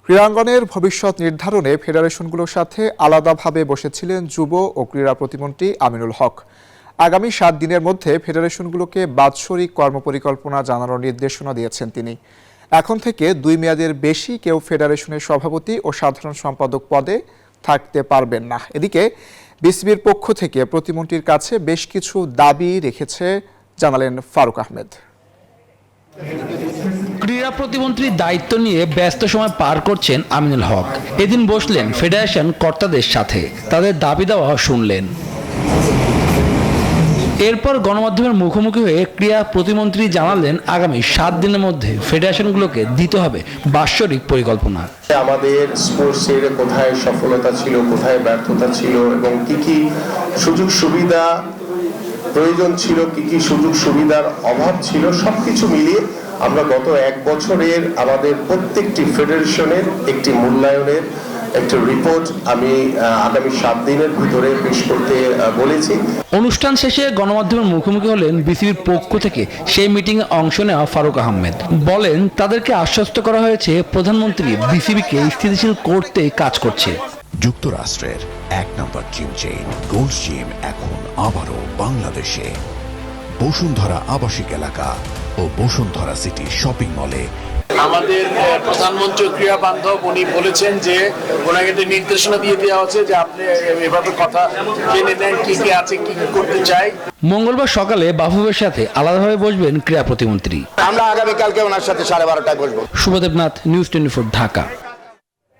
ক্রীড়াঙ্গনের ভবিষ্যৎ নির্ধারণে ফেডারেশনগুলোর সাথে আলাদাভাবে বসেছিলেন যুব ও ক্রীড়া প্রতিমন্ত্রী আমিনুল হক। আগামী 7 দিনের মধ্যে ফেডারেশনগুলোকে বাৎসরিক কর্মপরিকল্পনা জানানোর নির্দেশনা দিয়েছেন তিনি। এখন থেকে 2 মেয়াদের বেশি কেউ ফেডারেশনের সভাপতি ও সাধারণ সম্পাদক পদে থাকতে পারবেন না। এদিকে বিসিবির পক্ষ থেকে প্রতিমন্ত্রীর কাছে বেশ কিছু দাবি রেখেছে জানালেন ফারুক আহমেদ। ক্রীড়া প্রতিমন্ত্রীর দায়িত্ব নিয়ে ব্যস্ত সময় পার করছেন আমিনুল হক। এদিন বসলেন ফেডারেশন কর্তাদের সাথে, তাদের দাবি দেওয়া শুনলেন। এরপর গণমাধ্যমের মুখোমুখি হয়ে ক্রীড়া প্রতিমন্ত্রী জানালেন আগামী 7 দিনের মধ্যে ফেডারেশনগুলোকে দিতে হবে বাৎসরিক পরিকল্পনা। আমাদের স্পোর্টসের কোথায় সফলতা ছিল, কোথায় ব্যর্থতা ছিল এবং কি কি সুযোগ সুবিধা প্রয়োজন ছিল, কি কি সুযোগ সুবিধার অভাব ছিল, সবকিছু মিলিয়ে আমরা গত 1 বছরের আমাদের প্রত্যেকটি ফেডারেশনের একটি মূল্যায়নের একটা রিপোর্ট আমি আগামী 7 দিনের ভিতরে পেশ করতে বলেছি। অনুষ্ঠান শেষে গণমাধ্যমের মুখোমুখি হলেন বিসিবির পক্ষ থেকে সেই মিটিংয়ে অংশ নেওয়া ফারুক আহমেদ। বলেন তাদেরকে আশ্বস্ত করা হয়েছে প্রধানমন্ত্রী বিসিবিকে স্থিতিশীল করতে কাজ করছে। যুক্তরাষ্ট্রের 1 নম্বর জিম চেইন গোল্ড জিম এখন আবারও বাংলাদেশে। বসুন্ধরা আবাসিক এলাকা ও বসুন্ধরা সিটি শপিং মলে। আমাদের প্রধানমন্ত্রী ক্রীড়া বান্ধব উনি বলেছেন যে ওনাকে একটা নির্দেশনা দিয়ে দেওয়া হচ্ছে যে আপনি এভাবে কথা জেনে নেন কি কি আছে, কি কি করতে চাই। মঙ্গলবার সকালে বাফুফের সাথে আলাদাভাবে বসবেন ক্রীড়া প্রতিমন্ত্রী। আমরা আগামীকালকে ওনার সাথে 12:30টায় বসবো। শুভদেবনাথ, নিউজ 24, ঢাকা।